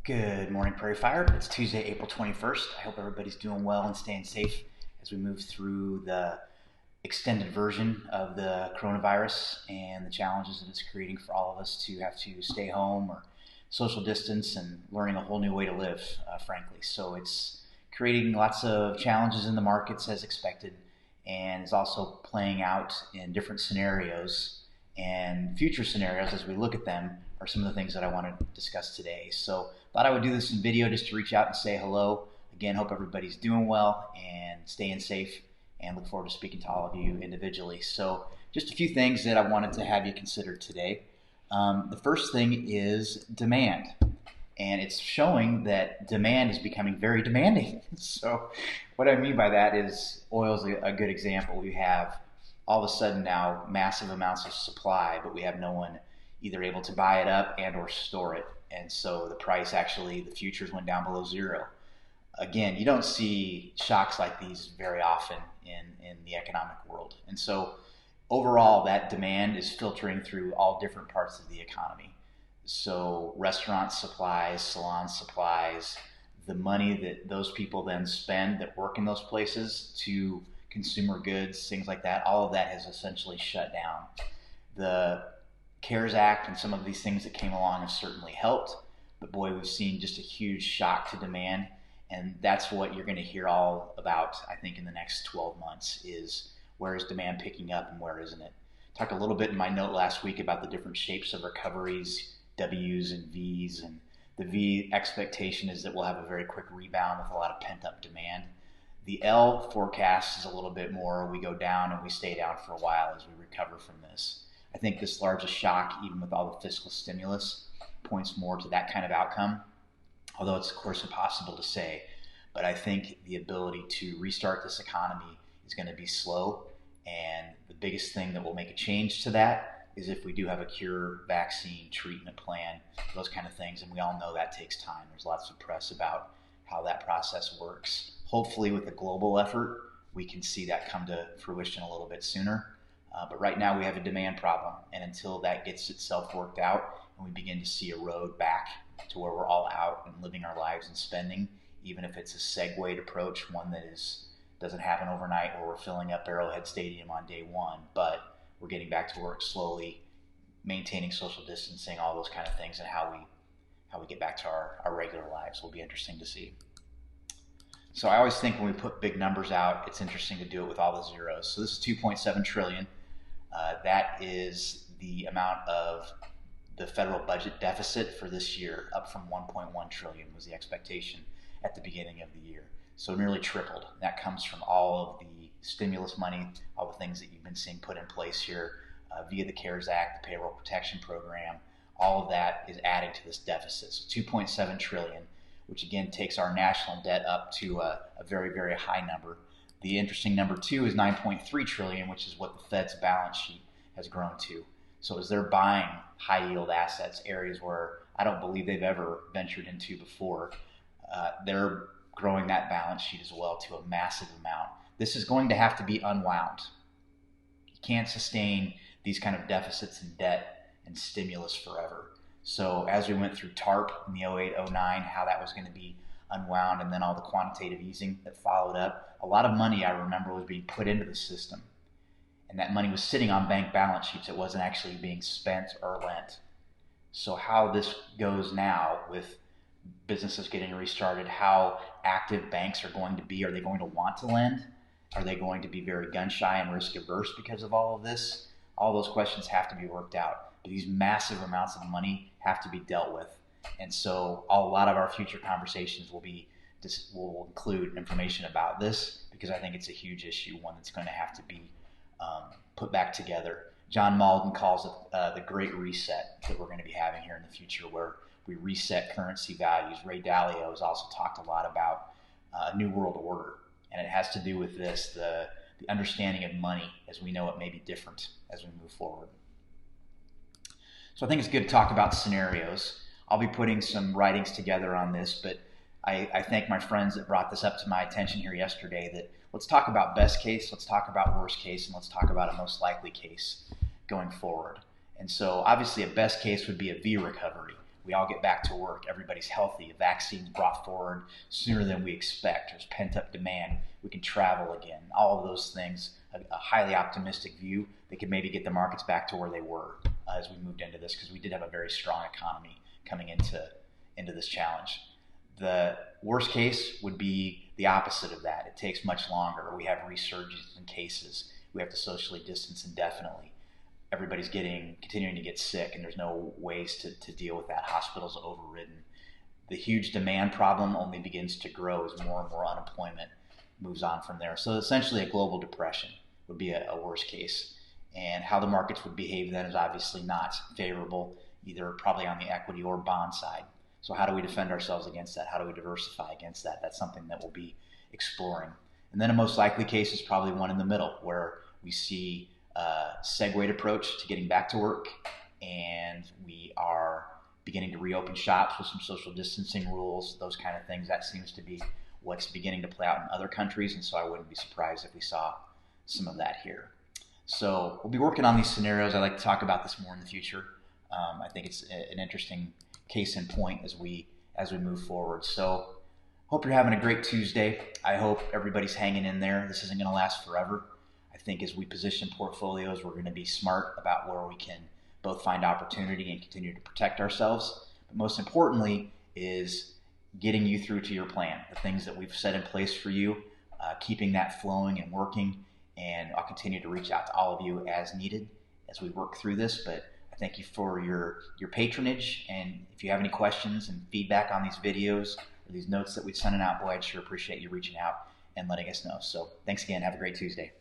Good morning, Prairie Fire. It's Tuesday, April 21st. I hope everybody's doing well and staying safe as we move through the extended version of the coronavirus and the challenges that it's creating for all of us to have to stay home or social distance and learning a whole new way to live, frankly. So it's creating lots of challenges in the markets as expected, and is also playing out in different scenarios and future scenarios as we look at them are some of the things that I want to discuss today. So thought I would do this in video just to reach out and say hello. Again, hope everybody's doing well and staying safe, and look forward to speaking to all of you individually. So just a few things that I wanted to have you consider today. The first thing is demand. And it's showing that demand is becoming very demanding. So what I mean by that is oil is a good example. We have all of a sudden now massive amounts of supply, but we have no one either able to buy it up and or store it. And so the price actually, the futures went down below zero. Again, you don't see shocks like these very often in the economic world. And so overall, that demand is filtering through all different parts of the economy. So restaurant supplies, salon supplies, the money that those people then spend that work in those places to consumer goods, things like that, all of that has essentially shut down. The CARES Act and some of these things that came along have certainly helped, but boy, we've seen just a huge shock to demand, and that's what you're going to hear all about, I think, in the next 12 months is where is demand picking up and where isn't it. Talked a little bit in my note last week about the different shapes of recoveries, W's and V's, and the V expectation is that we'll have a very quick rebound with a lot of pent-up demand. The L forecast is a little bit more, we go down and we stay down for a while as we recover from this. I think this largest shock, even with all the fiscal stimulus, points more to that kind of outcome, although it's of course impossible to say. But I think the ability to restart this economy is going to be slow, and the biggest thing that will make a change to that is if we do have a cure, vaccine, treatment plan, those kind of things, and we all know that takes time. There's lots of press about how that process works. Hopefully with a global effort, we can see that come to fruition a little bit sooner. But right now we have a demand problem, and until that gets itself worked out and we begin to see a road back to where we're all out and living our lives and spending, even if it's a segued approach, one that doesn't happen overnight where we're filling up Arrowhead Stadium on day one, but we're getting back to work slowly, maintaining social distancing, all those kind of things, and how we get back to our regular lives will be interesting to see. So I always think when we put big numbers out, it's interesting to do it with all the zeros. So this is 2.7 trillion. That is the amount of the federal budget deficit for this year, up from 1.1 trillion was the expectation at the beginning of the year. So nearly tripled. That comes from all of the stimulus money, all the things that you've been seeing put in place here via the CARES Act, the Payroll Protection Program. All of that is adding to this deficit. So 2.7 trillion, which again takes our national debt up to a very, very high number. The interesting number two is 9.3 trillion, which is what the Fed's balance sheet has grown to. So as they're buying high yield assets, areas where I don't believe they've ever ventured into before, they're growing that balance sheet as well to a massive amount. This is going to have to be unwound. You can't sustain these kind of deficits and debt and stimulus forever. So as we went through TARP in the 08-09, how that was going to be unwound, and then all the quantitative easing that followed up, a lot of money I remember was being put into the system. And that money was sitting on bank balance sheets. It wasn't actually being spent or lent. So how this goes now with businesses getting restarted, how active banks are going to be. Are they going to want to lend? Are they going to be very gun shy and risk averse because of all of this? All those questions have to be worked out. But these massive amounts of money have to be dealt with. And so a lot of our future conversations will include information about this, because I think it's a huge issue, one that's going to have to be put back together. John Malden calls it the Great Reset that we're going to be having here in the future, where we reset currency values. Ray Dalio has also talked a lot about a new world order, and it has to do with this, the understanding of money as we know it may be different as we move forward. So I think it's good to talk about scenarios. I'll be putting some writings together on this, but I thank my friends that brought this up to my attention here yesterday, that let's talk about best case, let's talk about worst case, and let's talk about a most likely case going forward. And so obviously a best case would be a V recovery, we all get back to work, everybody's healthy, a vaccine's brought forward sooner than we expect, there's pent-up demand, we can travel again, all of those things, a highly optimistic view that could maybe get the markets back to where they were as we moved into this, because we did have a very strong economy coming into this challenge. The worst case would be the opposite of that. It takes much longer. We have resurgences in cases. We have to socially distance indefinitely. Everybody's continuing to get sick, and there's no ways to deal with that. Hospitals are overridden. The huge demand problem only begins to grow as more and more unemployment moves on from there. So essentially a global depression would be a worst case. And how the markets would behave then is obviously not favorable, either probably on the equity or bond side. So how do we defend ourselves against that? How do we diversify against that? That's something that we'll be exploring. And then a most likely case is probably one in the middle, where we see a segued approach to getting back to work, and we are beginning to reopen shops with some social distancing rules, those kind of things. That seems to be what's beginning to play out in other countries, and so I wouldn't be surprised if we saw some of that here. So we'll be working on these scenarios. I'd like to talk about this more in the future. I think it's an interesting case in point as we move forward. So hope you're having a great Tuesday. I hope everybody's hanging in there. This isn't going to last forever. I think as we position portfolios, we're going to be smart about where we can both find opportunity and continue to protect ourselves. But most importantly is getting you through to your plan, the things that we've set in place for you, keeping that flowing and working. And I'll continue to reach out to all of you as needed as we work through this. But I thank you for your patronage. And if you have any questions and feedback on these videos or these notes that we've sent out, boy, I'd sure appreciate you reaching out and letting us know. So thanks again. Have a great Tuesday.